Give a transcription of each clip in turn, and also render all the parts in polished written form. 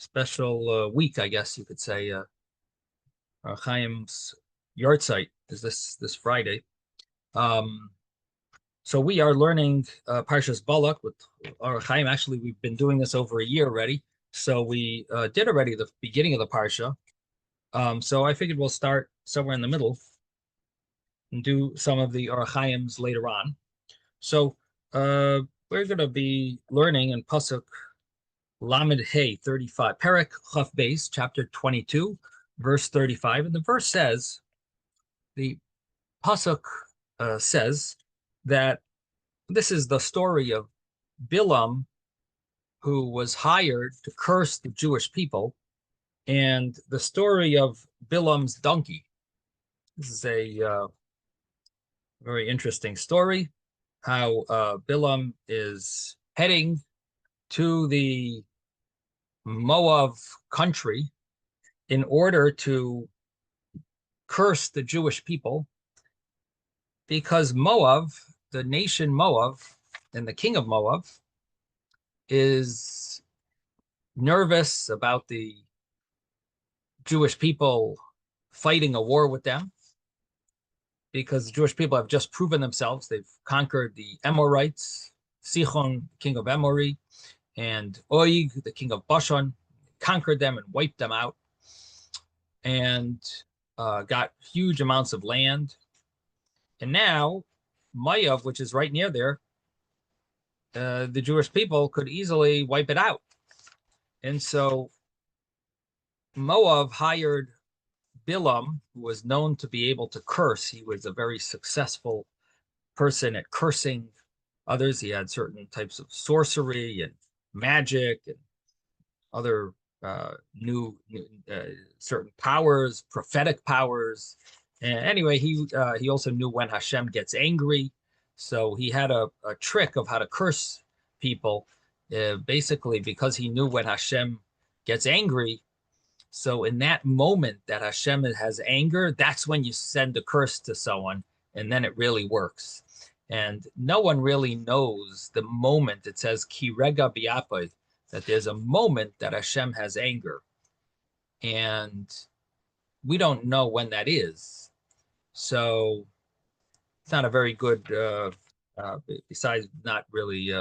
special week, I guess you could say. Ohr Hachaim's yard site is this Friday. Um, so we are learning Parshas Balak with Ohr Hachaim. Actually, we've been doing this over a year already. So we did already the beginning of the Parsha. So I figured we'll start somewhere in the middle and do some of the Ohr Hachaims later on. So we're going to be learning in Pasuk Lamed Hey 35, Perek Chaf Beis, chapter 22, verse 35. And the verse says, the Pasuk says that this is the story of Bilam, who was hired to curse the Jewish people, and the story of Bilam's donkey. This is a very interesting story, how Bilam is heading to the Moab country in order to curse the Jewish people, because Moab, the nation Moab, and the king of Moab, is nervous about the Jewish people fighting a war with them, because the Jewish people have just proven themselves. They've conquered the Amorites, Sichon, king of Amori, and Og, the king of Bashan, conquered them and wiped them out, and got huge amounts of land. And now Moab, which is right near there, the Jewish people could easily wipe it out. And so Moab hired Bilam, who was known to be able to curse. He was a very successful person at cursing others. He had certain types of sorcery and magic and other new certain powers, prophetic powers. And anyway, he also knew when Hashem gets angry. So he had a trick of how to curse people, basically because he knew when Hashem gets angry. So in that moment that Hashem has anger, that's when you send a curse to someone, and then it really works. And no one really knows the moment. It says ki rega bi'apod, that there's a moment that Hashem has anger, and we don't know when that is. So it's not a very good, besides not really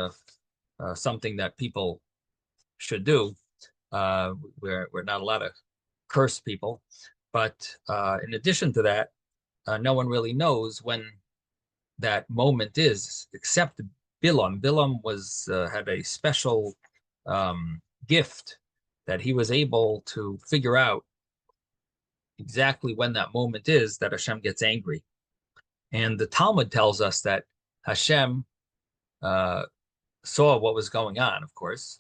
something that people should do. We're not allowed to curse people, but in addition to that, no one really knows when that moment is, except Bilam. Bilam was had a special gift that he was able to figure out exactly when that moment is that Hashem gets angry. And the Talmud tells us that Hashem saw what was going on, of course,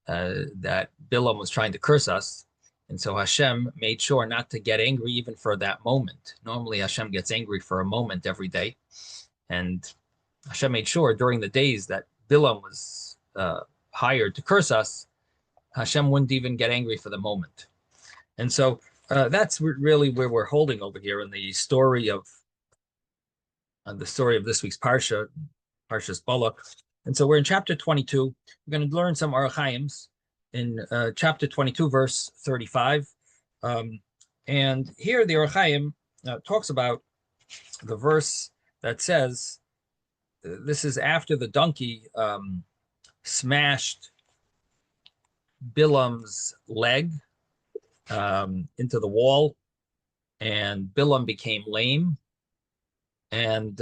that Bilam was trying to curse us. And so Hashem made sure not to get angry even for that moment. Normally Hashem gets angry for a moment every day. And Hashem made sure during the days that Bilam was hired to curse us, Hashem wouldn't even get angry for the moment. And so that's really where we're holding over here in the story of this week's Parsha, Parshas Balak. And so we're in chapter 22. We're going to learn some Ohr Hachaims in chapter 22, verse 35. And here the Ohr Hachaim talks about the verse that says, this is after the donkey smashed Bilam's leg into the wall, and Bilam became lame. And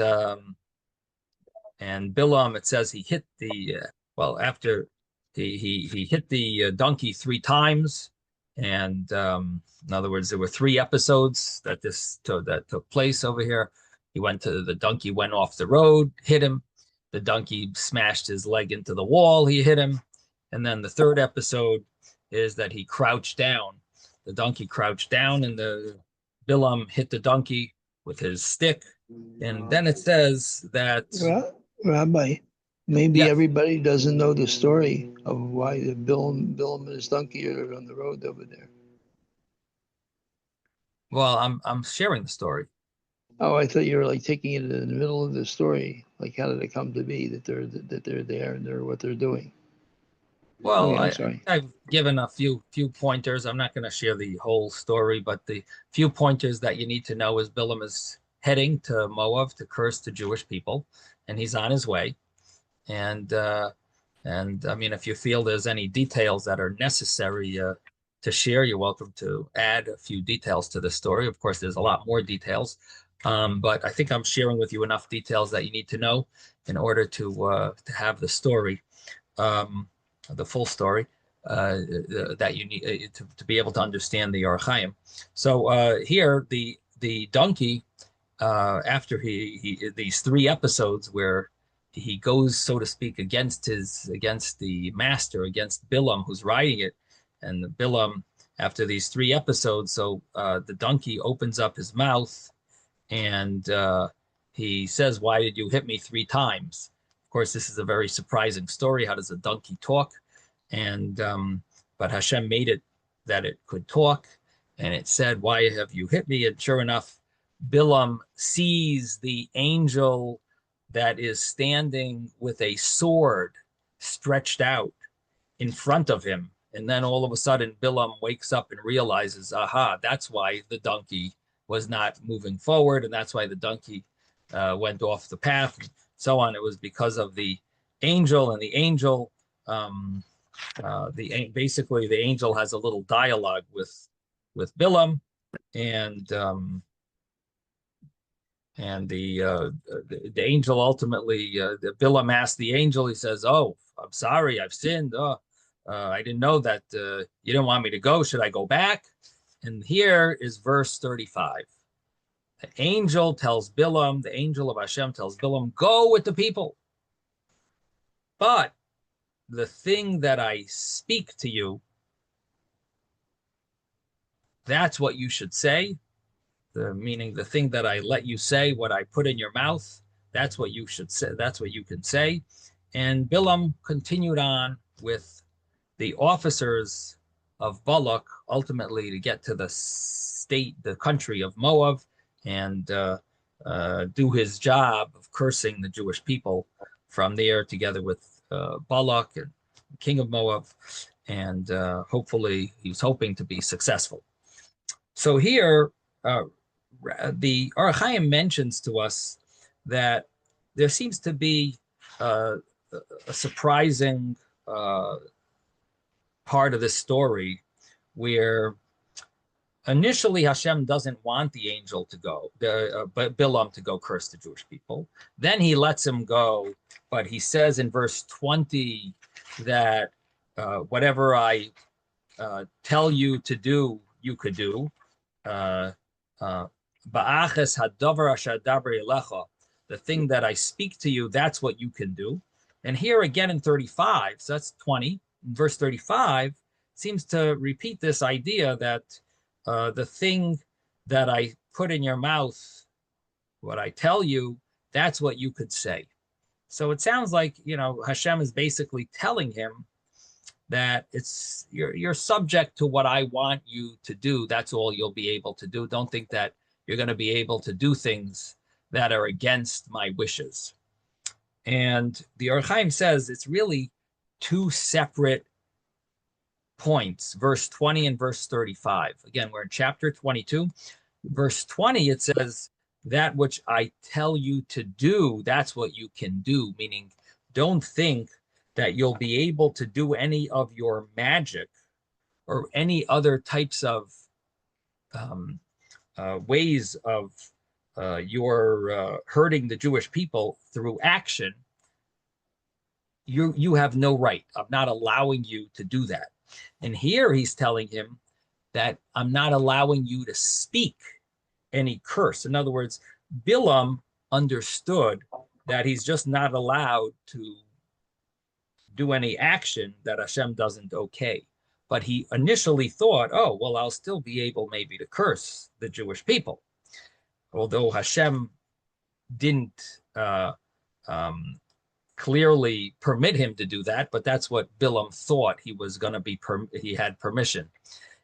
Bilam, it says he hit the after he hit the donkey 3 times, and in other words, there were 3 episodes that took place over here. The donkey went off the road, hit him. The donkey smashed his leg into the wall. He hit him, and then the 3rd episode is that he crouched down. The donkey crouched down, and the Bilam hit the donkey with his stick. And then it says that Rabbi, maybe yes. Everybody doesn't know the story of why the Bilam and his donkey are on the road over there. Well, I'm sharing the story. Oh, I thought you were like taking it in the middle of the story. Like, how did it come to be that they're there and they're what they're doing? Well, Okay, I'm sorry. I've given a few pointers. I'm not going to share the whole story, but the few pointers that you need to know is Bilam is heading to Moab to curse the Jewish people, and he's on his way. And I mean, if you feel there's any details that are necessary to share, you're welcome to add a few details to the story. Of course, there's a lot more details, but I think I'm sharing with you enough details that you need to know in order to have the story, the full story that you need to be able to understand the Ohr Hachaim. So here, the donkey, after these three episodes where he goes, so to speak, against the master, against Bilam, who's riding it, and the Bilam, after these three episodes, so the donkey opens up his mouth and he says, "Why did you hit me three times?" Of course, this is a very surprising story. How does a donkey talk? And but Hashem made it that it could talk, and it said, "Why have you hit me?" And sure enough, Bilam sees the angel that is standing with a sword stretched out in front of him. And then all of a sudden, Bilam wakes up and realizes, aha, that's why the donkey was not moving forward. And that's why the donkey went off the path and so on. It was because of the angel, and the angel, basically the angel has a little dialogue with Bilam, and the angel ultimately, the Bilam asked the angel, he says, "Oh, I'm sorry, I've sinned. I didn't know that you didn't want me to go. Should I go back?" And here is verse 35. The angel tells Bilam, the angel of Hashem tells Bilam, "Go with the people. But the thing that I speak to you, that's what you should say. Meaning the thing that I let you say, what I put in your mouth, that's what you should say. That's what you can say." And Bilam continued on with the officers of Balak, ultimately to get to the country of Moab, and do his job of cursing the Jewish people from there, together with Balak and the king of Moab. And hopefully, he was hoping to be successful. So here, the Ohr Hachaim mentions to us that there seems to be a surprising part of this story where initially Hashem doesn't want the angel to go, but Bilam to go curse the Jewish people. Then he lets him go, but he says in verse 20 that whatever I tell you to do, you could do. The thing that I speak to you, that's what you can do. And here again in 35, so that's 20, verse 35 seems to repeat this idea that the thing that I put in your mouth, what I tell you, that's what you could say. So it sounds like, Hashem is basically telling him that you're subject to what I want you to do. That's all you'll be able to do. Don't think that you're going to be able to do things that are against my wishes. And the Ohr Hachaim says it's really two separate points, verse 20 and verse 35. Again, we're in chapter 22. Verse 20, it says, that which I tell you to do, that's what you can do. Meaning, don't think that you'll be able to do any of your magic or any other types of ways of your hurting the Jewish people through action. You have no right. I'm not allowing you to do that. And here he's telling him that I'm not allowing you to speak any curse. In other words, Bilam understood that he's just not allowed to do any action that Hashem doesn't okay. But he initially thought, oh, well, I'll still be able maybe to curse the Jewish people. Although Hashem didn't clearly permit him to do that, but that's what Bilam thought he was going to be, he had permission.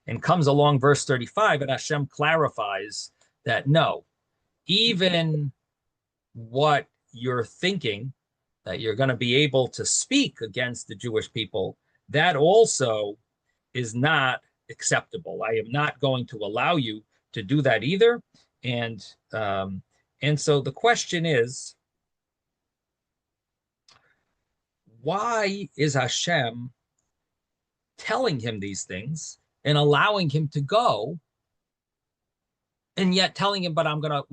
And comes along verse 35, and Hashem clarifies that no, even what you're thinking, that you're going to be able to speak against the Jewish people, that also is not acceptable. I am not going to allow you to do that either. And so the question is, why is Hashem telling him these things and allowing him to go, and yet telling him, but I'm gonna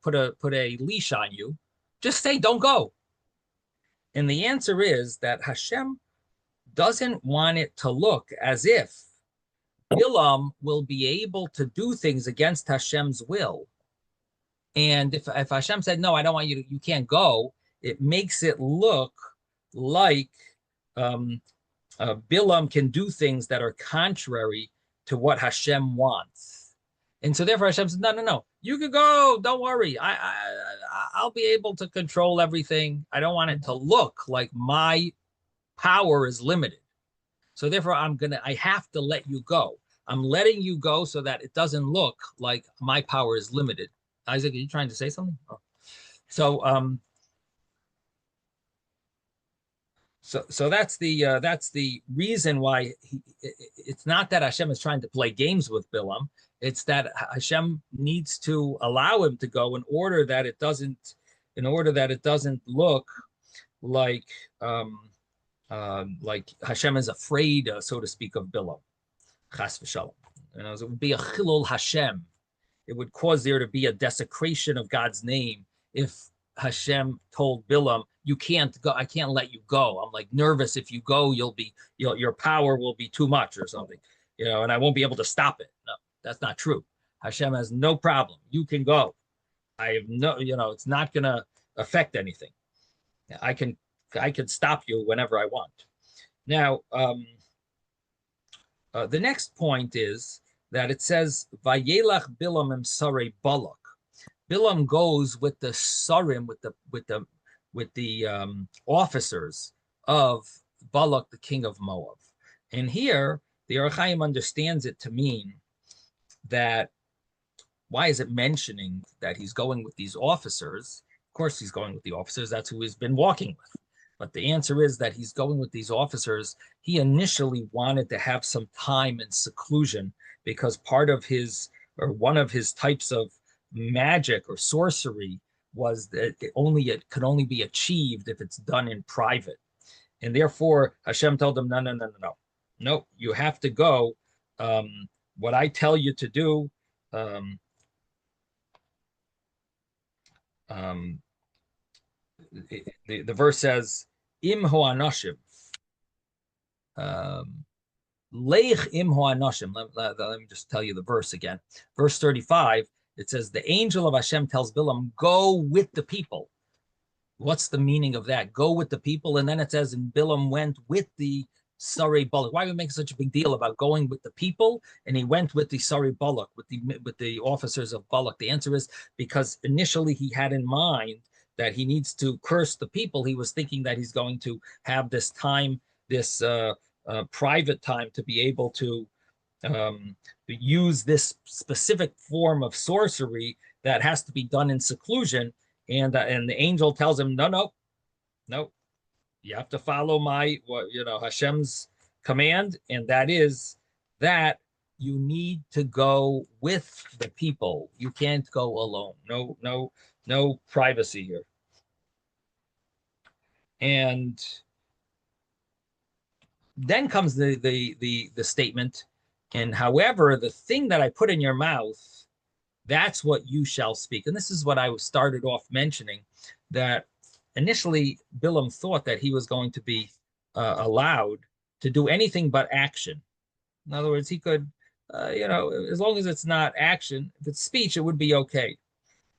put a leash on you. Just say, don't go. And the answer is that Hashem doesn't want it to look as if Bilam will be able to do things against Hashem's will. And if Hashem said, no, I don't want you to, you can't go, it makes it look like Bilam can do things that are contrary to what Hashem wants. And so therefore Hashem says, no, you could go, don't worry. I'll be able to control everything. I don't want it to look like my power is limited. So therefore I have to let you go. I'm letting you go so that it doesn't look like my power is limited. Isaac, are you trying to say something? Oh. So that's the reason why it's not that Hashem is trying to play games with Bilam. It's that Hashem needs to allow him to go in order that it doesn't look like Hashem is afraid, so to speak, of Bilam. Chas v'shalom. It would be a chilul Hashem. It would cause there to be a desecration of God's name if Hashem told Bilam, you can't go, I can't let you go. I'm like nervous if you go, your power will be too much or something, and I won't be able to stop it. No, that's not true. Hashem has no problem. You can go. I have no, it's not gonna affect anything. I can stop you whenever I want. Now, the next point is that it says, Vayelach Bilam emsarei Balak. Bilam goes with the sarim, with the officers of Balak, the king of Moab. And here, the Ohr Hachaim understands it to mean that, why is it mentioning that he's going with these officers? Of course he's going with the officers. That's who he's been walking with. But the answer is that he's going with these officers. He initially wanted to have some time in seclusion because part of one of his types of magic or sorcery was that it could only be achieved if it's done in private. And therefore, Hashem told him, no, you have to go. What I tell you to do, the verse says, Im ho anashim. Leich im ho anashim. Let me just tell you the verse again. Verse 35, it says, the angel of Hashem tells Bilam, go with the people. What's the meaning of that? Go with the people. And then it says, and Bilam went with the Sarei Balak. Why are we making such a big deal about going with the people? And he went with the Sarei Balak, with the officers of Balak. The answer is because initially he had in mind that he needs to curse the people. He was thinking that he's going to have this time, this private time, to be able to use this specific form of sorcery that has to be done in seclusion. And the angel tells him, no, you have to follow Hashem's command, and that is that you need to go with the people. You can't go alone. No privacy here. And then comes the statement, and however, the thing that I put in your mouth, that's what you shall speak. And this is what I started off mentioning, that initially Bilam thought that he was going to be allowed to do anything but action. In other words, he could, as long as it's not action, if it's speech, it would be okay.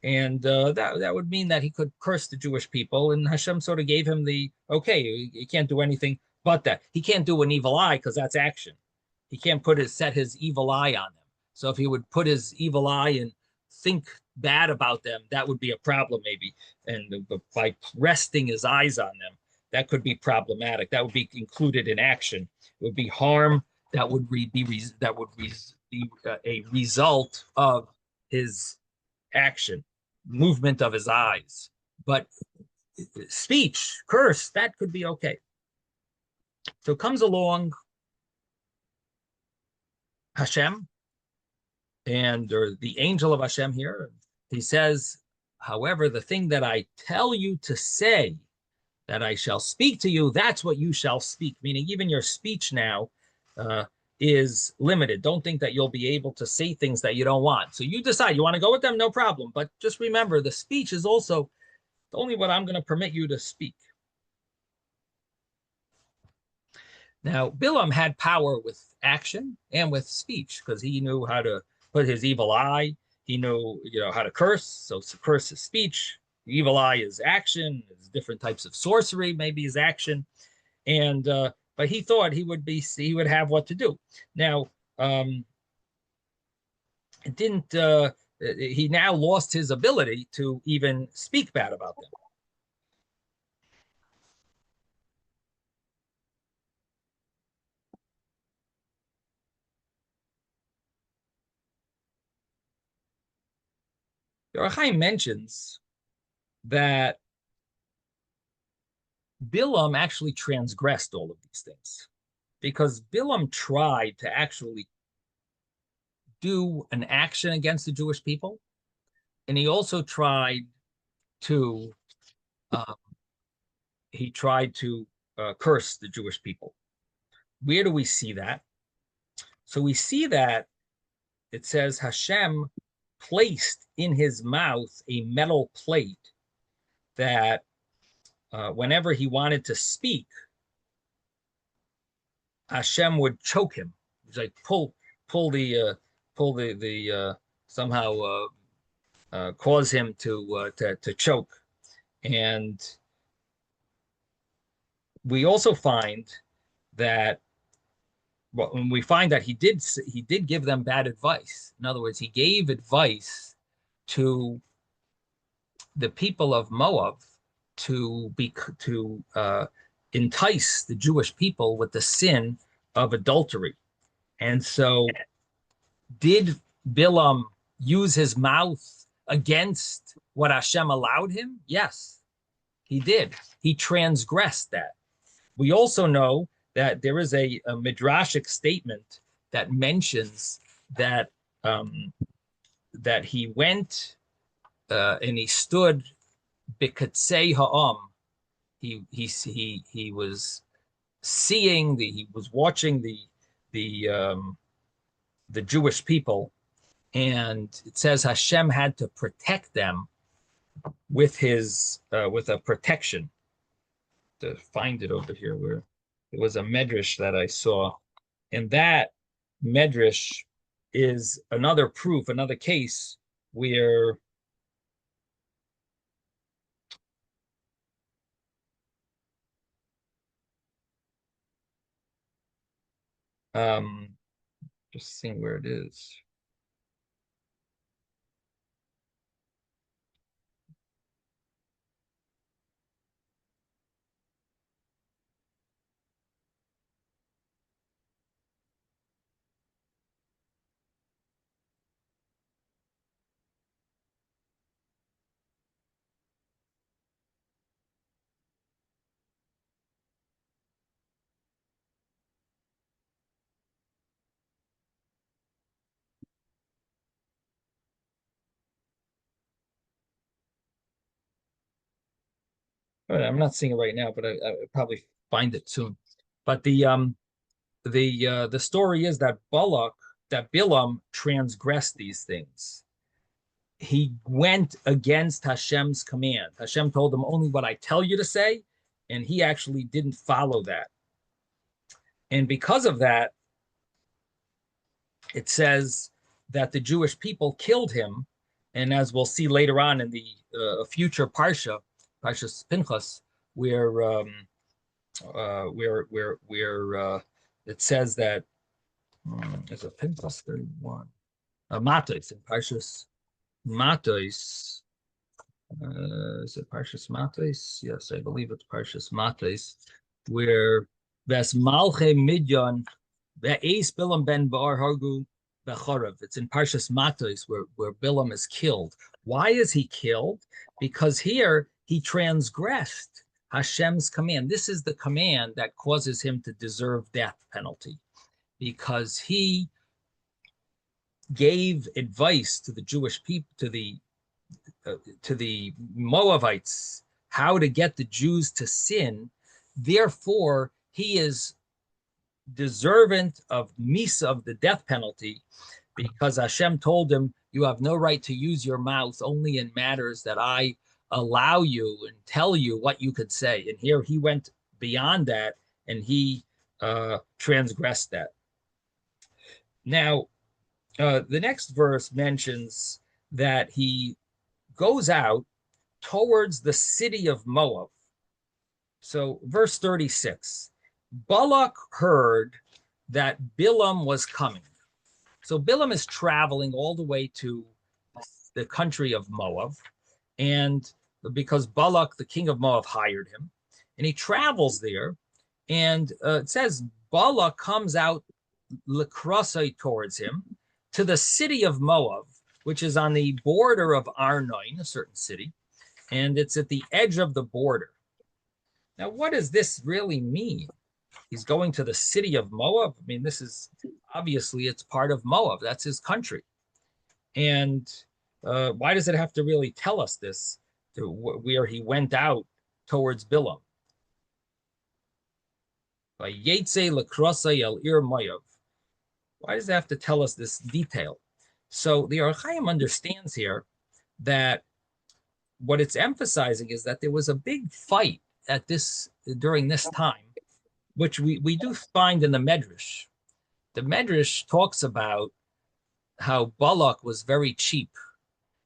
And that would mean that he could curse the Jewish people. And Hashem sort of gave him the, okay, you can't do anything but that. He can't do an evil eye because that's action. He can't set his evil eye on them. So if he would put his evil eye and think bad about them, that would be a problem maybe. And by resting his eyes on them, that could be problematic. That would be included in action. It would be harm that would be a result of his action, movement of his eyes. But speech, curse, that could be okay. So comes along Hashem, or the angel of Hashem here. He says, however, the thing that I tell you to say, that I shall speak to you, that's what you shall speak. Meaning even your speech now is limited. Don't think that you'll be able to say things that you don't want. So you decide you want to go with them, no problem. But just remember, the speech is also only what I'm going to permit you to speak. Now, Bilam had power with action and with speech because he knew how to put his evil eye. He knew, how to curse. So curse is speech. The evil eye is action. There's different types of sorcery, maybe is action. And but he thought he would have what to do. Now, it didn't. He now lost his ability to even speak bad about them. Ohr Hachaim mentions that Bilam actually transgressed all of these things because Bilam tried to actually do an action against the Jewish people, and he also tried to curse the Jewish people. Where do we see that? So we see that it says Hashem placed in his mouth a metal plate that whenever he wanted to speak, Hashem would choke him. He's like somehow cause him to choke. And we also find that when we find that he did give them bad advice. In other words, he gave advice to the people of Moab to entice the Jewish people with the sin of adultery. And so did Bilam use his mouth against what Hashem allowed him? Yes, he did. He transgressed that. We also know that there is a midrashic statement that mentions that that he went and he stood bikatzei ha'am. He was seeing he was watching the Jewish people, and it says Hashem had to protect them with a protection. To find it over here where it was a medrash that I saw, and that medrash is another proof, another case where just seeing where it is. I'm not seeing it right now, but I'll probably find it soon. But the story is that Bilam transgressed these things. He went against Hashem's command. Hashem told him only what I tell you to say, and he actually didn't follow that. And because of that, it says that the Jewish people killed him. And as we'll see later on in the future Parshas Pinchas, where it says that is it Pinchas 31? Matos in Parshas Matos. Is it Parshas Matos? Yes, I believe it's Parshas Matos, where Ves Malche Midyan Ve'es Bilam ben Bar Hargu Bechorav. It's in Parshas Matos where Bilam is killed. Why is he killed? Because here he transgressed Hashem's command. This is the command that causes him to deserve death penalty, because he gave advice to the Jewish people, to the Moabites, how to get the Jews to sin. Therefore, he is deserving of misa, of the death penalty, because Hashem told him, you have no right to use your mouth only in matters that I allow you and tell you what you could say. And here he went beyond that, and he transgressed that. Now, the next verse mentions that he goes out towards the city of Moab. So verse 36, Balak heard that Bilam was coming. So Bilam is traveling all the way to the country of Moab, and because Balak, the king of Moab, hired him, and he travels there, and it says Balak comes out Lekrasai towards him to the city of Moab, which is on the border of Arnon, a certain city, and it's at the edge of the border. Now, what does this really mean? He's going to the city of Moab. I mean, this is obviously, it's part of Moab. That's his country. And why does it have to really tell us this, where he went out towards Bilam? By Yetze Lekrasai El Ir Moab. Why does it have to tell us this detail? So the Ohr Hachaim understands here that what it's emphasizing is that there was a big fight during this time, which we do find in the Medrash. The Medrash talks about how Balak was very cheap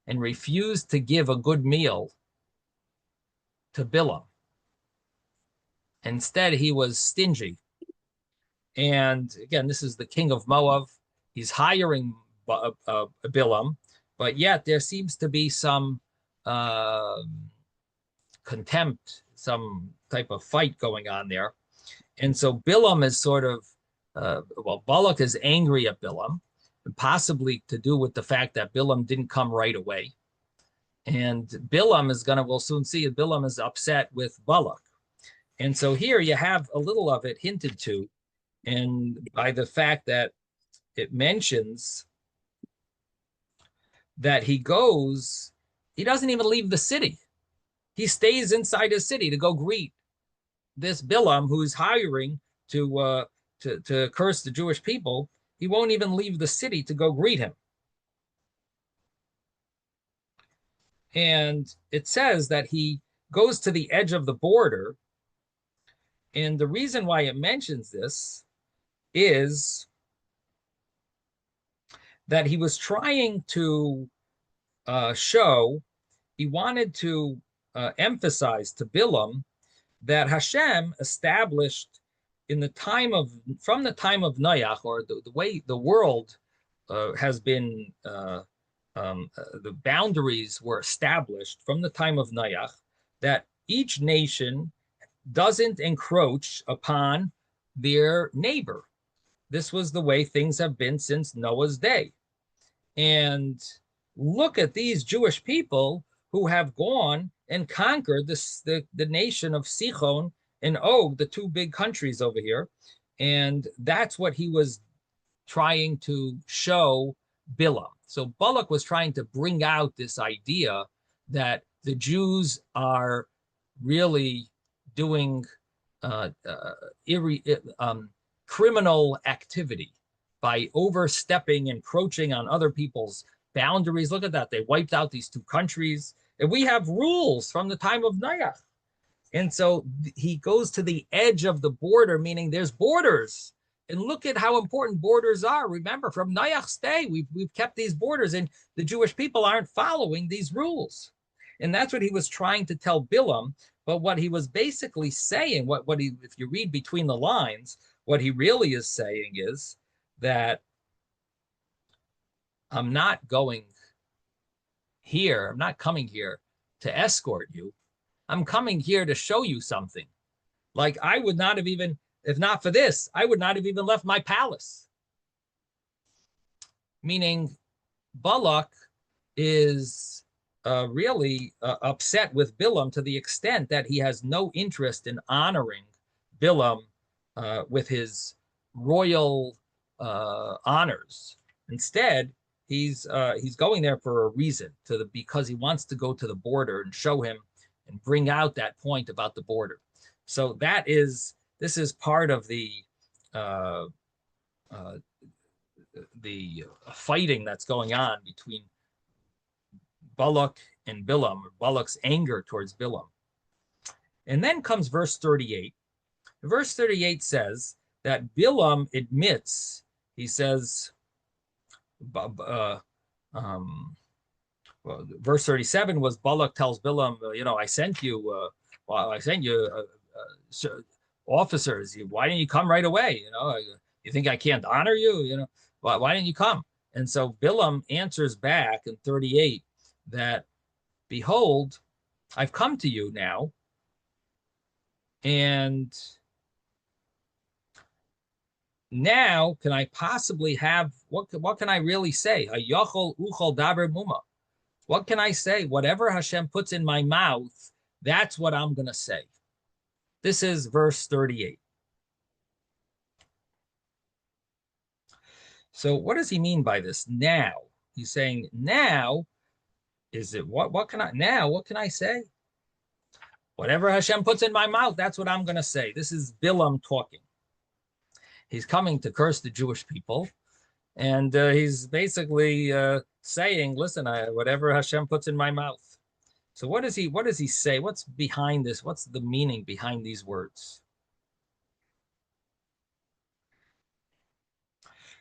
and refused to give a good meal to Bilam. Instead, he was stingy. And again, this is the king of Moab. He's hiring Bilam, but yet there seems to be some contempt, some type of fight going on there. And so Bilam is sort of, Balak is angry at Bilam, possibly to do with the fact that Bilam didn't come right away. And Bilam is we'll soon see, Bilam is upset with Balak. And so here you have a little of it hinted to, and by the fact that it mentions that he doesn't even leave the city. He stays inside his city to go greet this Bilam, who's hiring to curse the Jewish people. He won't even leave the city to go greet him. And it says that he goes to the edge of the border. And the reason why it mentions this is that he was trying to he wanted to emphasize to Bilam that Hashem established from the time of Noach, or the way the world has been, the boundaries were established from the time of Noach, that each nation doesn't encroach upon their neighbor. This was the way things have been since Noah's day. And look at these Jewish people who have gone and conquered the nation of Sichon and Og, the two big countries over here. And that's what he was trying to show Bilam. So Balak was trying to bring out this idea that the Jews are really doing criminal activity by overstepping, encroaching on other people's boundaries. Look at that. They wiped out these two countries. And we have rules from the time of Noach. And so he goes to the edge of the border, meaning there's borders. And look at how important borders are. Remember, from Noach's day, we've kept these borders, and the Jewish people aren't following these rules. And that's what he was trying to tell Bilam. But what he was basically saying, if you read between the lines, what he really is saying is that I'm not coming here to escort you. I'm coming here to show you something. Like, I would not have even, if not for this, I would not have even left my palace. Meaning, Balak is really upset with Bilam to the extent that he has no interest in honoring Bilam with his royal honors. Instead, he's going there for a reason, because he wants to go to the border and show him and bring out that point about the border. So this is part of the fighting that's going on between Balak and Bilam, or Balak's anger towards Bilam. And then comes verse 38. Verse 38 says that Bilam admits, he says, verse 37 was Balak tells Bilam, I sent you officers. Why didn't you come right away? You think I can't honor you? Why didn't you come? And so Bilam answers back in 38 that, behold, I've come to you now, and now can I possibly have, what can I really say? What can I say? Whatever Hashem puts in my mouth, that's what I'm going to say. This is verse 38. So what does he mean by this? Now, he's saying now, is it what can I say? Whatever Hashem puts in my mouth, that's what I'm going to say. This is Bilam talking. He's coming to curse the Jewish people. And he's basically saying, listen, whatever Hashem puts in my mouth. So what does he say? What's behind this? What's the meaning behind these words?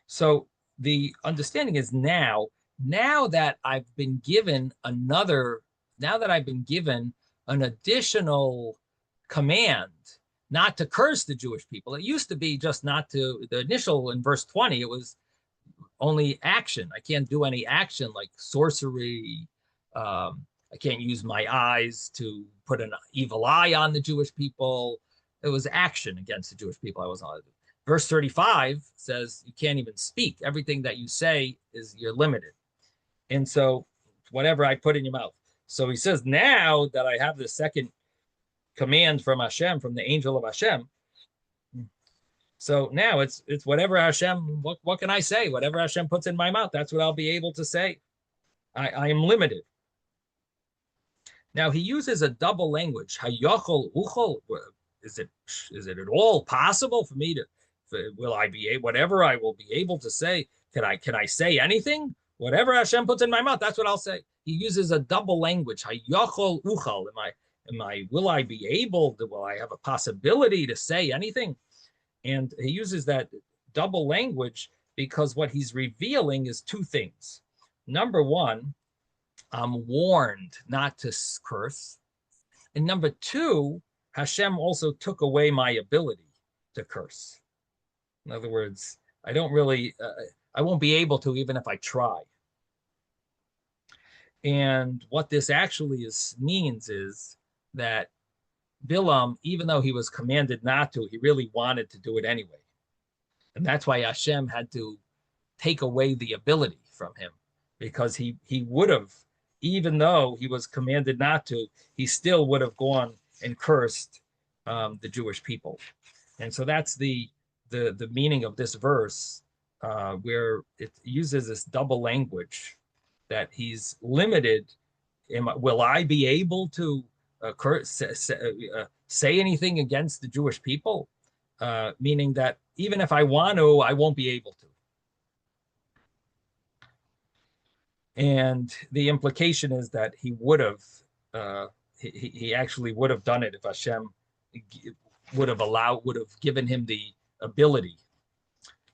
So the understanding is now that I've been given an additional command not to curse the Jewish people. It used to be just not to, the initial in verse 20, it was only action. I can't do any action like sorcery. I can't use my eyes to put an evil eye on the Jewish people. It was action against the Jewish people I was on. Verse 35 says you can't even speak. Everything that you say you're limited. And so whatever I put in your mouth. So he says, now that I have the second command from Hashem, from the angel of Hashem, so now it's whatever Hashem, what can I say? Whatever Hashem puts in my mouth, that's what I'll be able to say. I am limited. Now he uses a double language. Hayachol uchol. Is it at all possible for me to? Will I be whatever I will be able to say? Can I say anything? Whatever Hashem puts in my mouth, that's what I'll say. He uses a double language. Hayachol uchol. Will I be able to? Will I have a possibility to say anything? And he uses that double language because what he's revealing is two things. Number one, I'm warned not to curse. And number two, Hashem also took away my ability to curse. In other words, I won't be able to even if I try. And what this actually means is that Bilam, even though he was commanded not to, he really wanted to do it anyway. And that's why Hashem had to take away the ability from him, because he would have, even though he was commanded not to, he still would have gone and cursed the Jewish people. And so that's the meaning of this verse, where it uses this double language that he's limited. Will I be able to say anything against the Jewish people? Meaning that even if I want to, I won't be able to. And the implication is that he would have, he actually would have done it if Hashem would have given him the ability.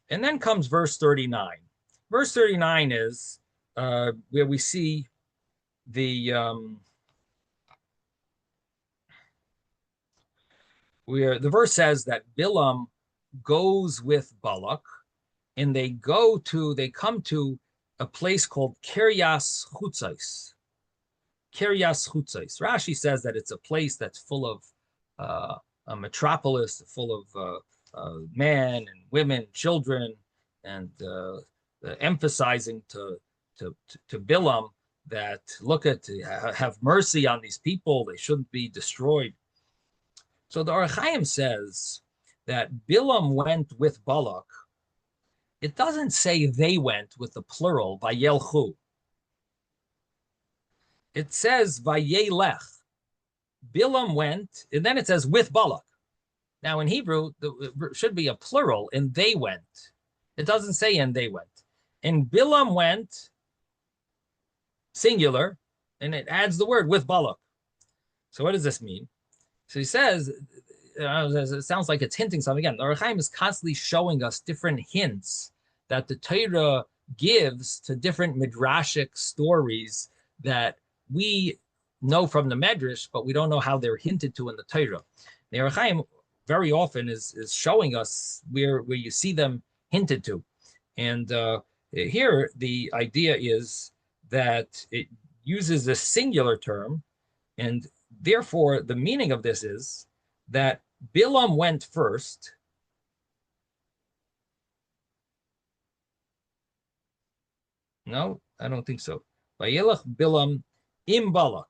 And then comes verse 39. Verse 39 is where we see where the verse says that Bilam goes with Balak, and they come to a place called Kiryas Chutzais. Kiryas Chutzais. Rashi says that it's a place that's full of a metropolis, full of men and women, children, and emphasizing to Bilam that look at, have mercy on these people. They shouldn't be destroyed. So the Ohr Hachaim says that Bilam went with Balak. It doesn't say they went with the plural, Vayelchu. It says Vayelech. Bilam went, and then it says with Balak. Now in Hebrew, it should be a plural, and they went. It doesn't say and they went. And Bilam went, singular, and it adds the word with Balak. So what does this mean? So he says, it sounds like it's hinting something again. The Ohr Hachaim is constantly showing us different hints that the Torah gives to different midrashic stories that we know from the Medrash, but we don't know how they're hinted to in the Torah. The Ohr Hachaim very often is showing us where you see them hinted to. And here the idea is that it uses a singular term, and therefore the meaning of this is that Bilam went first. No, I don't think so. Vayelach Bilam im Balak,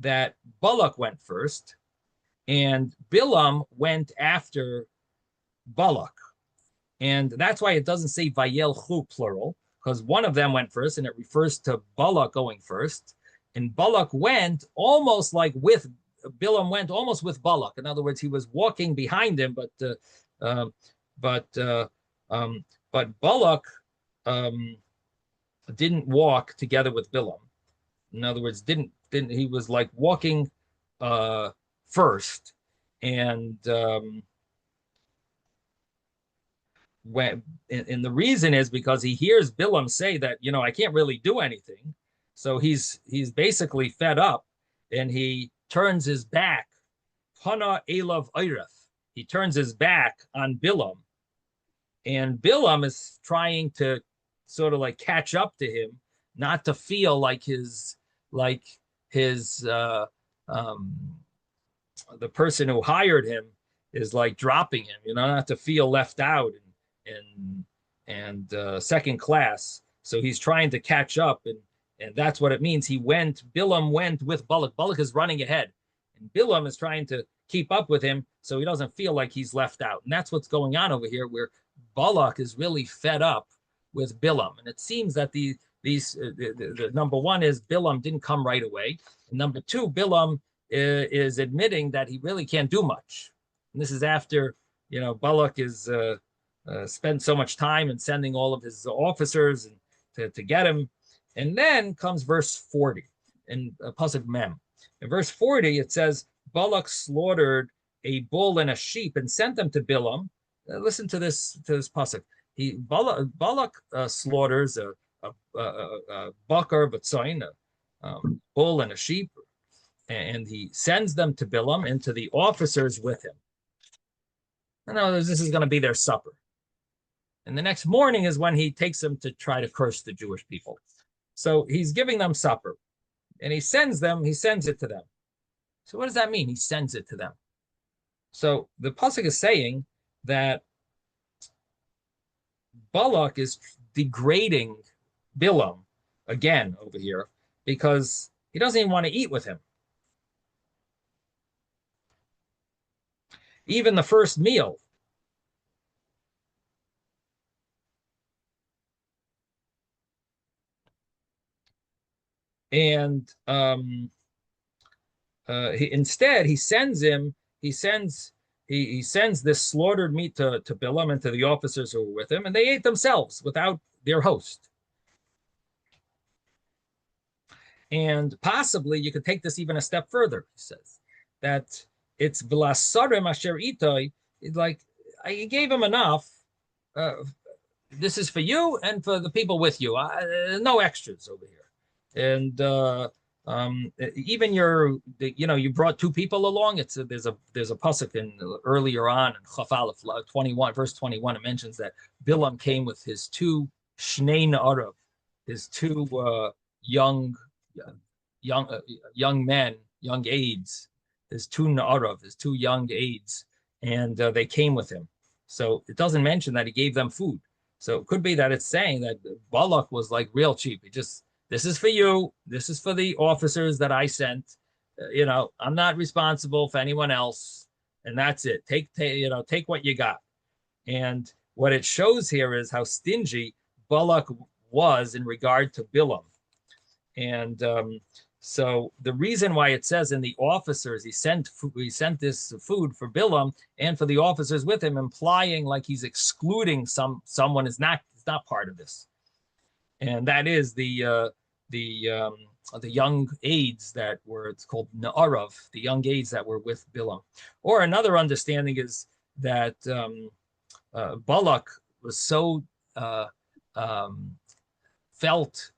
that Balak went first, and Bilam went after Balak. And that's why it doesn't say Vayelchu plural, because one of them went first, and it refers to Balak going first. And Balak went almost like with Bilam went almost with Balak. In other words, he was walking behind him, but Balak didn't walk together with Bilam. In other words, didn't he was like walking first, and and the reason is because he hears Bilam say that, I can't really do anything. So he's basically fed up, and he turns his back. Hana Elav Eiref. He turns his back on Bilam. And Bilam is trying to sort of like catch up to him, not to feel like the person who hired him is like dropping him, not to feel left out and second class. So he's trying to catch up, and that's what it means. Bilam went with Balak. Balak is running ahead, and Bilam is trying to keep up with him so he doesn't feel like he's left out. And that's what's going on over here, where Balak is really fed up with Bilam. And it seems that the number one is Bilam didn't come right away. And number two, Bilam is admitting that he really can't do much. And this is after, Balak is spent so much time in sending all of his officers to get him. And then comes verse 40 in Pasuk Mem. In verse 40, it says, Balak slaughtered a bull and a sheep and sent them to Bilam. Listen to this Pasuk. Balak slaughters a bakar v'tzayin, a bull and a sheep, and he sends them to Bilam and to the officers with him. In other words, this is going to be their supper. And the next morning is when he takes them to try to curse the Jewish people. So he's giving them supper, and he sends it to them. So what does that mean? He sends it to them. So the pasuk is saying that Balak is degrading Bilam again over here because he doesn't even want to eat with him. Even the first meal. And instead, he sends this slaughtered meat to Bilam and to the officers who were with him, and they ate themselves without their host. And possibly you could take this even a step further. He says that it's v'lasarim asher itoi, like I gave him enough. This is for you and for the people with you. No extras over here. And even you brought two people along. There's a pasuk in earlier on in Chaf Aleph 21, verse 21. It mentions that Bilam came with his two shnei na'arav, his two young men, young aides, his two na'arav, his two young aides, and they came with him. So it doesn't mention that he gave them food. So it could be that it's saying that Balak was like real cheap. this is for you. This is for the officers that I sent. I'm not responsible for anyone else, and that's it. Take what you got. And what it shows here is how stingy Balak was in regard to Bilam. And so the reason why it says in the officers he sent this food for Bilam and for the officers with him, implying like he's excluding someone is not part of this, and that is the young aides that were, it's called Na'arav, the young aides that were with Bilam. Or another understanding is that Balak was so felt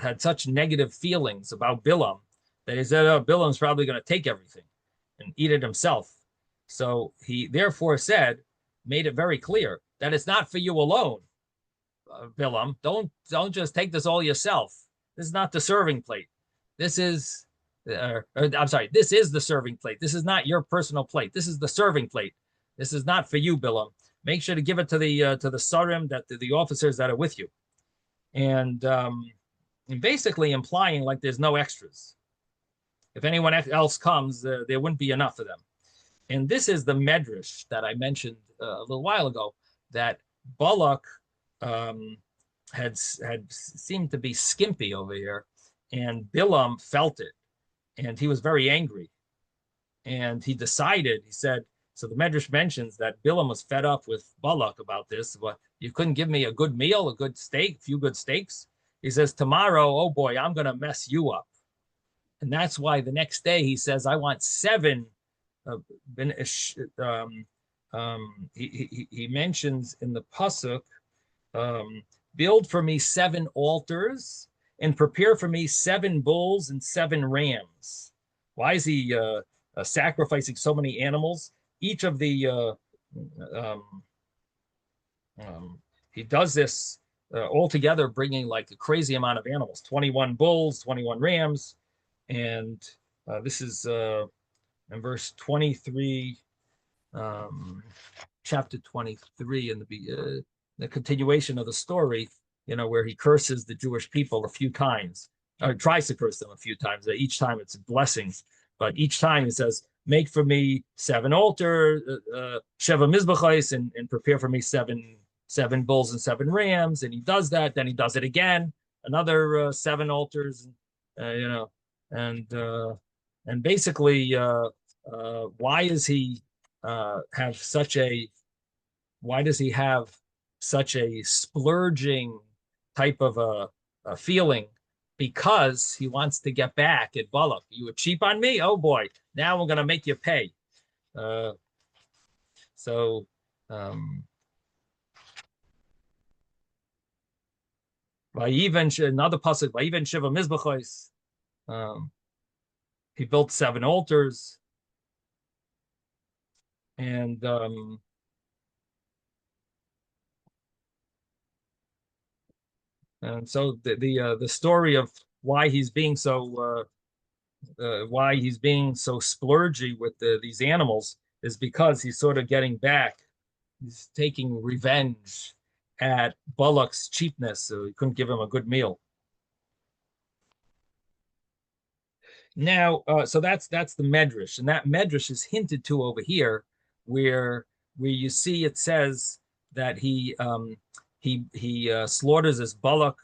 had such negative feelings about Bilam that he said, "Oh, Bilam's probably going to take everything and eat it himself." So he therefore made it very clear that it's not for you alone, Bilam. Don't just take this all yourself. This is not the serving plate. This is, I'm sorry, this is the serving plate. This is not your personal plate. This is the serving plate. This is not for you, Bilam. Make sure to give it to the sarim, that the officers that are with you. And basically implying like there's no extras. If anyone else comes, there wouldn't be enough of them. And this is the medrash that I mentioned a little while ago, that Balak had seemed to be skimpy over here, and Bilam felt it, and he was very angry. And he said, so the medrash mentions that Bilam was fed up with Balak about this. Well, you couldn't give me a good meal, a good steak, a few good steaks. He says, tomorrow, oh boy, I'm going to mess you up. And that's why the next day he says, I want 7. He mentions in the pasuk, build for me 7 altars and prepare for me 7 bulls and 7 rams. Why is he sacrificing so many animals? Each of the he does this all together, bringing like a crazy amount of animals: 21 bulls, 21 rams, and this is in verse 23, chapter 23, in the continuation of the story. Where he curses the Jewish people a few times, or tries to curse them a few times. Each time it's blessings, but each time he says, make for me 7 altars, sheva mizbachos, and prepare for me 7 bulls and 7 rams. And he does that. Then he does it again, another 7 altars, and basically, why does he have such a splurging type of a feeling? Because he wants to get back at Balak. You were cheap on me? Oh boy, now we're going to make you pay. Another pasuk, Vayiven Shiva Mizbachos. He built 7 altars, and so the story of why he's being so splurgy with these animals is because he's sort of getting back. He's taking revenge at Balak's cheapness, so he couldn't give him a good meal. Now, so that's the medrash, and that medrash is hinted to over here, where you see it says that he slaughters this Balak,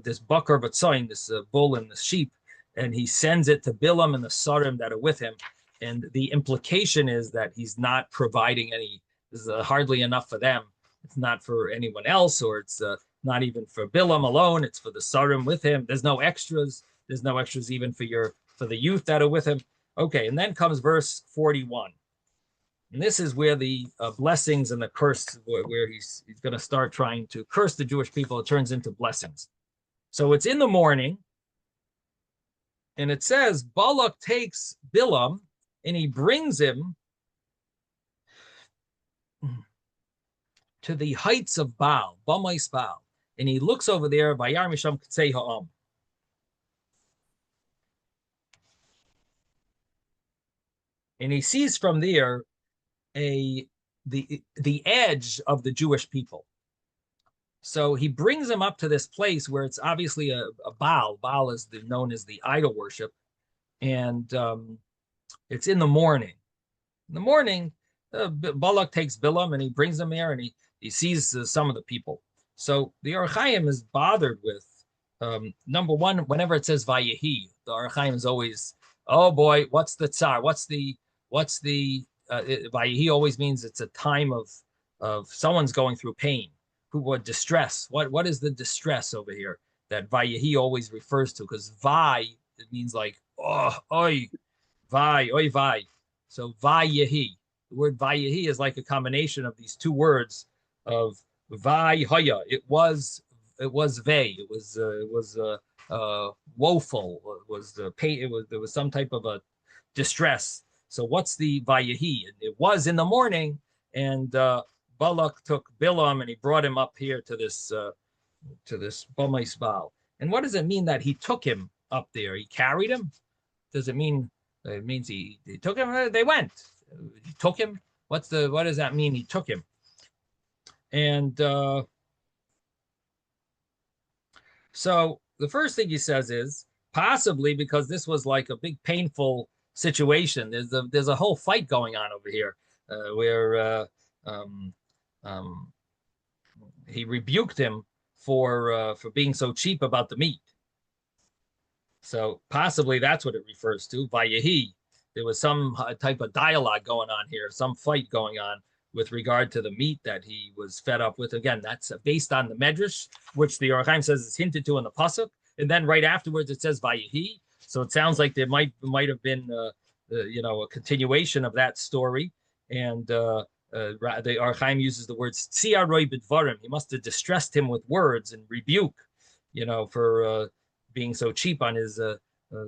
this bakar batzayin, this bull and this sheep, and he sends it to Bilam and the sarim that are with him. And the implication is that he's not providing any. This is hardly enough for them. It's not for anyone else, or it's not even for Bilam alone. It's for the sarim with him. There's no extras. There's no extras even for the youth that are with him. Okay, and then comes verse 41. And this is where the blessings and the curse, where he's going to start trying to curse the Jewish people. It turns into blessings. So it's in the morning, and it says, Balak takes Bilam, and he brings him to the heights of Baal, Bamais Baal. And he looks over there, Vayar Misham K'tzei Ha'am. And he sees from there the edge of the Jewish people. So he brings him up to this place where it's obviously a Baal. Baal is known as the idol worship, and it's in the morning. In the morning, Balak takes Bilam and he brings him here, and he sees some of the people. So the Ohr Hachaim is bothered with number one. Whenever it says Vayehi, the Ohr Hachaim is always, oh boy, what's the tsar? What's the Vayehi always means it's a time of someone's going through pain, who would distress. What is the distress over here that Vayehi always refers to? Because Vai, it means like, oh, oi, Vai, oi, Vai. So Vayehi. The word Vayehi is like a combination of these two words of Vai Haya. It was Vay. It was woeful. It was pain. There was some type of a distress. So what's the Vayehi? It was in the morning, and Balak took Bilam and he brought him up here to this Bamais Baal. And what does it mean that he took him up there? He carried him? Does it mean it means he took him? They went. He took him. What does that mean? He took him. And so the first thing he says is possibly because this was like a big painful situation. There's a whole fight going on over here where he rebuked him for being so cheap about the meat. So possibly that's what it refers to. Vayehi, there was some type of dialogue going on here, some fight going on with regard to the meat that he was fed up with. Again, that's based on the Medrash, which the Ohr Hachaim says is hinted to in the pasuk, and then right afterwards it says Vayehi. So it sounds like there might have been a continuation of that story. And the Ohr Hachaim uses the words tsiaroi bidvarim. He must have distressed him with words and rebuke, for being so cheap on his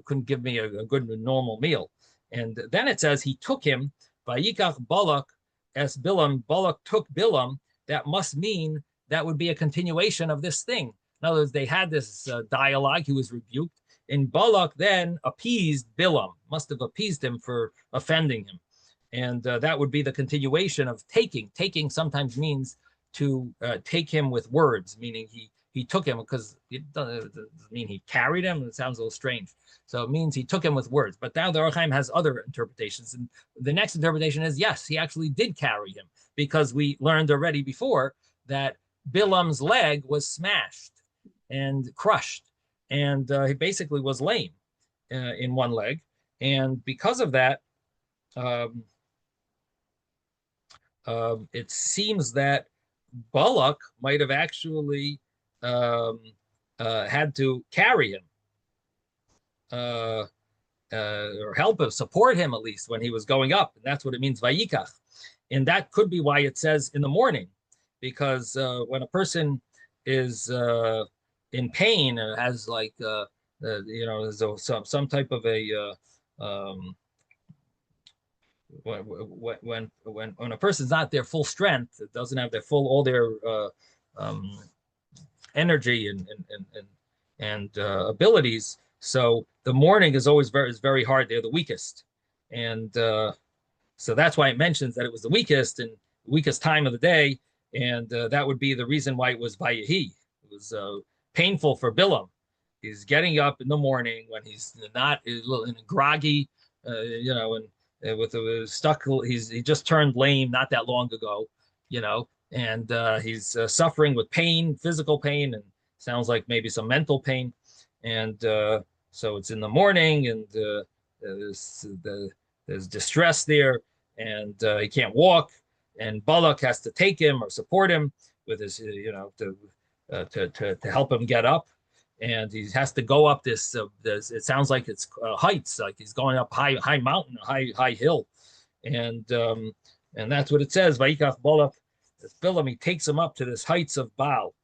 couldn't give me a good normal meal. And then it says he took him. Vayikach Balak as Bilam. Balak took Bilam. That must mean that would be a continuation of this thing. In other words, they had this dialogue. He was rebuked, and Balak then appeased Bilam. Must have appeased him for offending him. And that would be the continuation of taking. Taking sometimes means to take him with words, meaning he took him, because it doesn't mean he carried him. It sounds a little strange. So it means he took him with words. But now the Ohr Hachaim has other interpretations. And the next interpretation is, yes, he actually did carry him, because we learned already before that Bilam's leg was smashed and crushed. And he basically was lame in one leg. And because of that, it seems that Balak might have actually had to carry him or help him, support him at least when he was going up. And that's what it means, Vayikach. And that could be why it says in the morning, because when a person is in pain or has like, there's some type of a, when a person's not their full strength, it doesn't have their all their energy and abilities. So the morning is always very hard. They're the weakest, and so that's why it mentions that it was the weakest time of the day, and that would be the reason why it was Vayehi. It was painful for Bilam. He's getting up in the morning when he's not a little groggy, and with stuck. He just turned lame not that long ago, and he's suffering with pain, physical pain, and sounds like maybe some mental pain. And so it's in the morning, and there's distress there, and he can't walk, and Balak has to take him or support him with his, to help him get up. And he has to go up this. It sounds like it's heights, like he's going up high mountain, high hill, and that's what it says. Vayikach Balak, Bilam, he takes him up to this heights of Baal.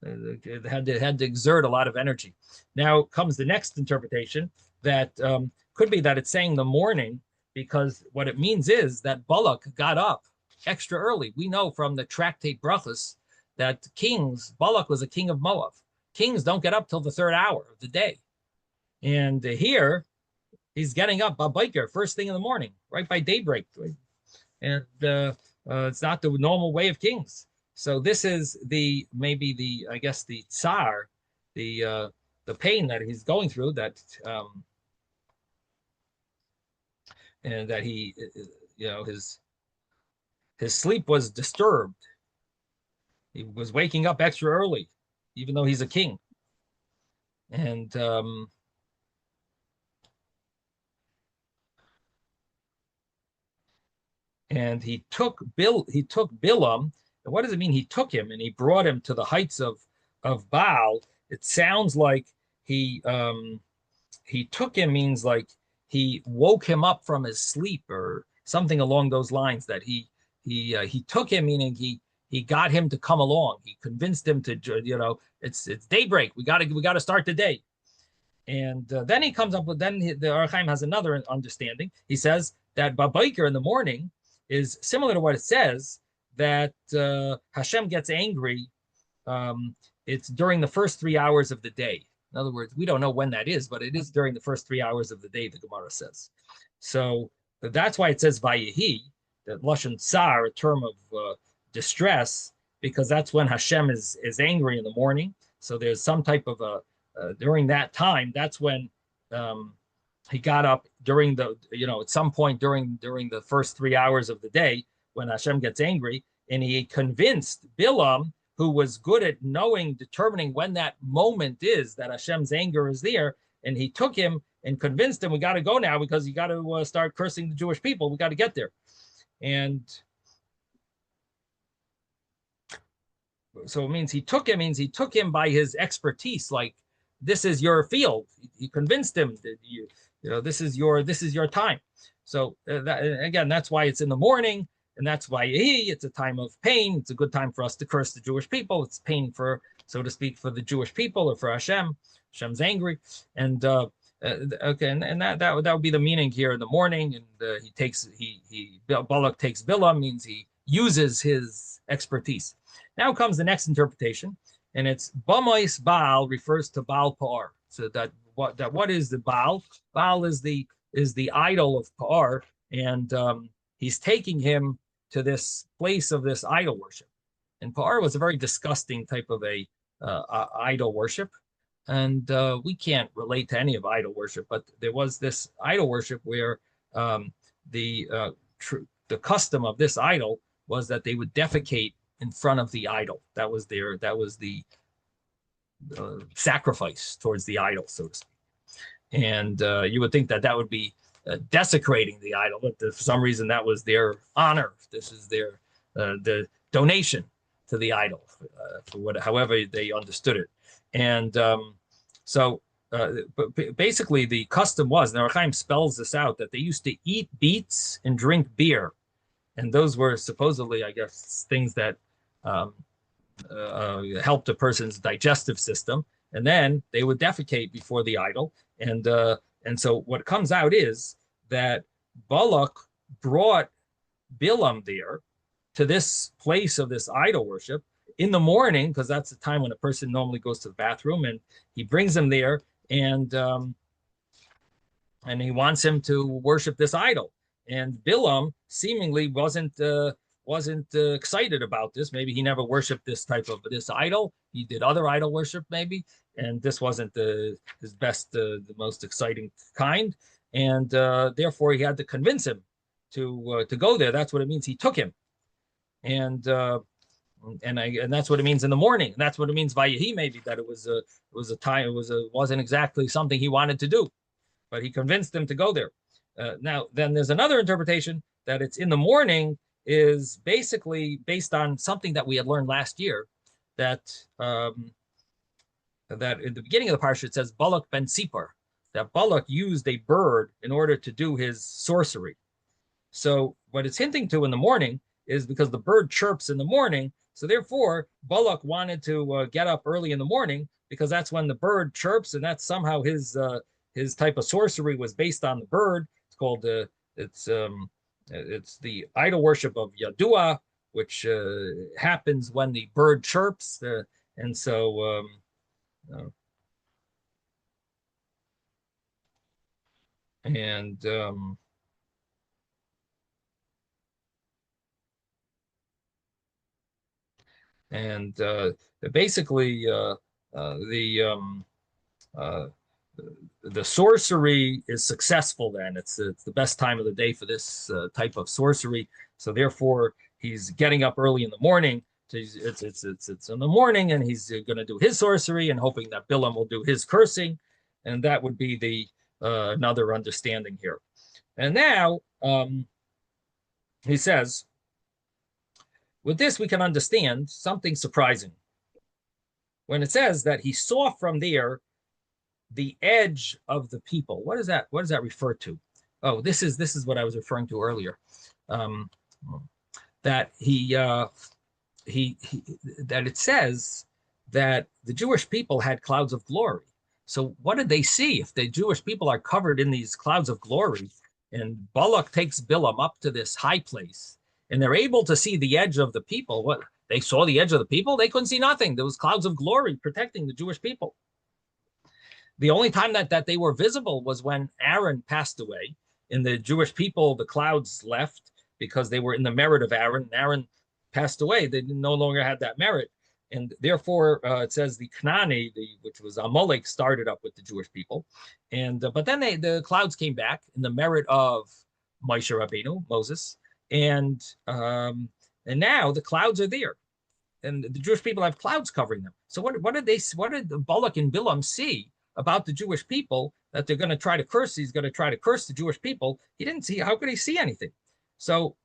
It had to exert a lot of energy. Now comes the next interpretation that could be that it's saying the morning, because what it means is that Balak got up extra early. We know from the tractate Brachos that Balak was a king of Moab. Kings don't get up till the third hour of the day. And here, he's getting up, a biker, first thing in the morning, right by daybreak. And it's not the normal way of kings. So this is maybe the I guess the tsar, the pain that he's going through, that and that he his sleep was disturbed. He was waking up extra early, even though he's a king. And he took Bilam. And what does it mean? He took him and he brought him to the heights of Baal. It sounds like he took him means like he woke him up from his sleep or something along those lines. That he took him, meaning he got him to come along. He convinced him to, it's daybreak. We got to start the day. And then he comes up with, the Ohr Hachaim has another understanding. He says that Babaker in the morning is similar to what it says, that Hashem gets angry. It's during the first 3 hours of the day. In other words, we don't know when that is, but it is during the first 3 hours of the day, the Gemara says. So that's why it says Vayehi, that Lashon Tsar, a term of distress, because that's when Hashem is angry in the morning. So there's some type of during that time, that's when he got up during at some point during the first 3 hours of the day, when Hashem gets angry, and he convinced Bilam, who was good at determining when that moment is that Hashem's anger is there, and he took him and convinced him, we got to go now because you got to start cursing the Jewish people. We got to get there. And so it means he took him by his expertise, like, this is your field. He convinced him that this is your time. So again, that's why it's in the morning, and that's why it's a time of pain. It's a good time for us to curse the Jewish people. It's pain for, so to speak, for the Jewish people or for Hashem. Hashem's angry, and okay, and that would be the meaning here in the morning. And Balak takes Bilam, means he uses his expertise. Now comes the next interpretation, and it's Bamois Baal refers to Baal Pa'ar. So what is the Baal? Baal is the idol of Pa'ar, and he's taking him to this place of this idol worship. And Pa'ar was a very disgusting type of a idol worship, and we can't relate to any of idol worship, but there was this idol worship where the custom of this idol was that they would defecate in front of the idol. That was the sacrifice towards the idol, so to speak. And you would think that would be desecrating the idol, but for some reason that was their honor. This is their the donation to the idol, however they understood it. And but basically the custom was, and Ohr Hachaim spells this out, that they used to eat beets and drink beer. And those were supposedly, I guess, things that helped a person's digestive system. And then they would defecate before the idol. And so what comes out is that Balak brought Bilam there to this place of this idol worship in the morning, because that's the time when a person normally goes to the bathroom, and he brings him there, and he wants him to worship this idol. And Bilam seemingly wasn't excited about this. Maybe he never worshipped this idol. He did other idol worship maybe, and this wasn't his best, the most exciting kind. And therefore he had to convince him to go there. That's what it means. He took him, and that's what it means in the morning. And that's what it means Vayehi, maybe, that it was a time. Wasn't exactly something he wanted to do, but he convinced him to go there. Now, then there's another interpretation that it's in the morning, is basically based on something that we had learned last year, that that in the beginning of the parsha it says Balak ben Sipar, that Balak used a bird in order to do his sorcery. So what it's hinting to in the morning is because the bird chirps in the morning, so therefore Balak wanted to get up early in the morning, because that's when the bird chirps, and that's somehow his type of sorcery was based on the bird. It's called it's the idol worship of Yadua, which happens when the bird chirps, and so and And basically, uh, the sorcery is successful. Then it's the best time of the day for this type of sorcery. So therefore, he's getting up early in the morning. It's in the morning, and he's going to do his sorcery and hoping that Bilam will do his cursing, and that would be the another understanding here. And now he says, with this we can understand something surprising. When it says that he saw from there the edge of the people, what is that? What does that refer to? Oh, this is what I was referring to earlier. Um, that he that it says that the Jewish people had clouds of glory. So what did they see? If the Jewish people are covered in these clouds of glory, and Balak takes Bilam up to this high place, and they're able to see the edge of the people, what they saw the edge of the people, they couldn't see nothing. There was clouds of glory protecting the Jewish people. The only time that they were visible was when Aaron passed away, and the Jewish people, the clouds left because they were in the merit of Aaron. Aaron passed away; they no longer had that merit, and therefore it says the Knani, which was Amalek, started up with the Jewish people, and but then the clouds came back in the merit of Moshe Rabbeinu, Moses, and now the clouds are there, and the Jewish people have clouds covering them. So what did Balak and Bilam see about the Jewish people that they're going to try to curse? He's going to try to curse the Jewish people. He didn't see. How could he see anything? So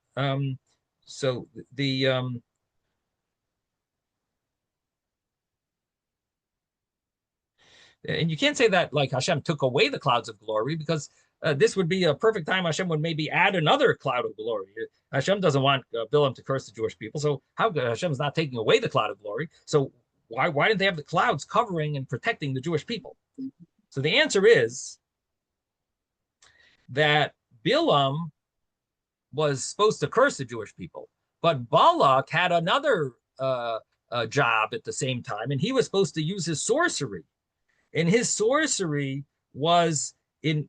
the and you can't say that like Hashem took away the clouds of glory, because this would be a perfect time Hashem would maybe add another cloud of glory. Hashem doesn't want Bilam to curse the Jewish people, so how Hashem's not taking away the cloud of glory? So why didn't they have the clouds covering and protecting the Jewish people? So the answer is that Bilam was supposed to curse the Jewish people, but Balak had another job at the same time, and he was supposed to use his sorcery. And his sorcery was in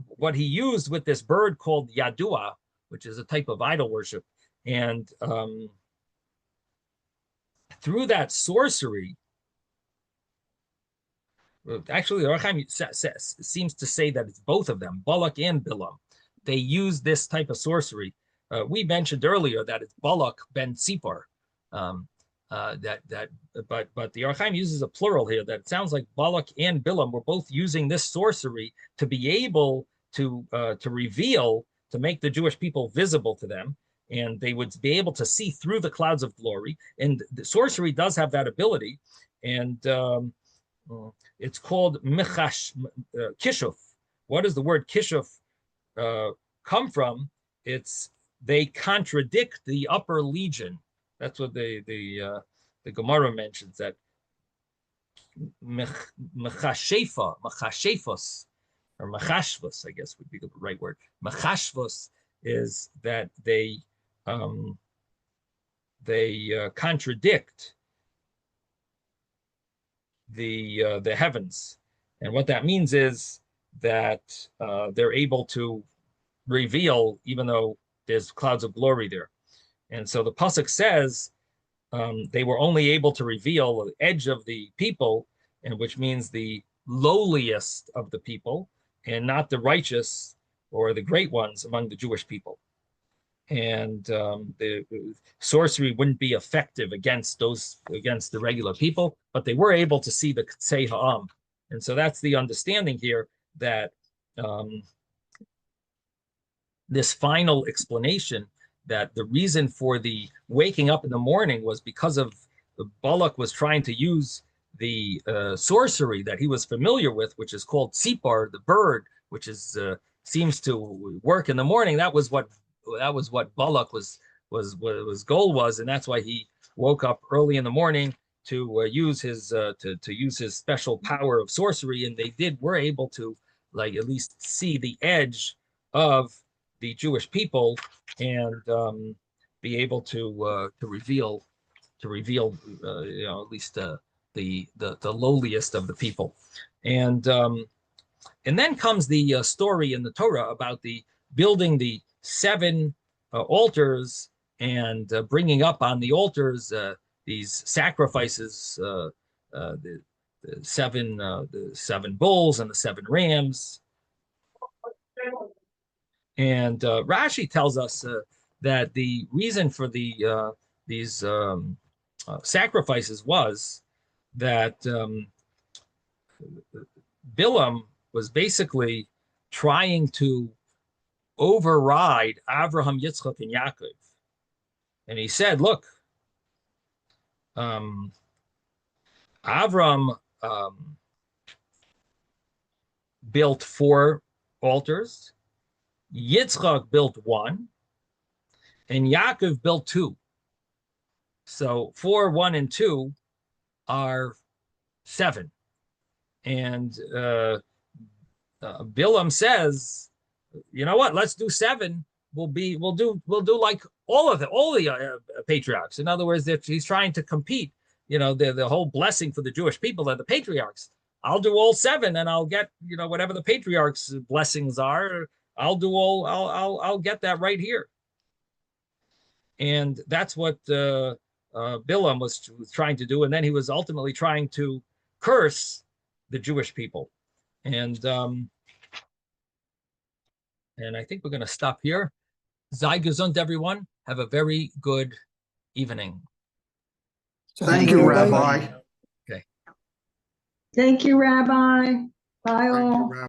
what he used with this bird called Yadua, which is a type of idol worship. And through that sorcery, actually, Ohr Hachaim seems to say that it's both of them, Balak and Bilam. They use this type of sorcery. We mentioned earlier that it's Balak ben Tzipor. But the Ohr Hachaim uses a plural here. That it sounds like Balak and Bilam were both using this sorcery to be able to reveal, to make the Jewish people visible to them, and they would be able to see through the clouds of glory. And the sorcery does have that ability, and it's called kishuf. What does the word kishuf come from? It's they contradict the upper legion. That's what the Gemara mentions, that mechashefos, or mechashvos, I guess would be the right word. Mechashvos is that they contradict the heavens, and what that means is that they're able to reveal even though there's clouds of glory there. And so the pasuk says they were only able to reveal the edge of the people, and which means the lowliest of the people, and not the righteous or the great ones among the Jewish people. And the sorcery wouldn't be effective against the regular people, but they were able to see the Ktsei Ha'am. And so that's the understanding here, that this final explanation, that the reason for the waking up in the morning was because of Balak was trying to use the sorcery that he was familiar with, which is called tzipar, the bird, which is seems to work in the morning. That was what Balak was goal was, and that's why he woke up early in the morning to use his special power of sorcery. And they were able to like at least see the edge of the Jewish people, and be able to reveal at least the lowliest of the people. And then comes the story in the Torah about the building the 7 altars, and bringing up on the altars these sacrifices, the seven bulls and the 7 rams. And Rashi tells us that the reason for these sacrifices was that Bilam was basically trying to override Abraham, Yitzchok, and Yaakov. And he said, look, Avram built 4 altars, Yitzchok built 1, and Yaakov built 2. So 4, 1, and 2 are 7. And Bilam says, you know what? Let's do 7. We'll do like all the patriarchs. In other words, if he's trying to compete, the whole blessing for the Jewish people are the patriarchs. I'll do all 7, and I'll get whatever the patriarchs' blessings are. I'll get that right here. And that's what Bilam was trying to do, and then he was ultimately trying to curse the Jewish people. And I think we're going to stop here. Sei gesund, everyone. Have a very good evening. Thank you, Rabbi. Okay. Thank you, Rabbi. Bye all.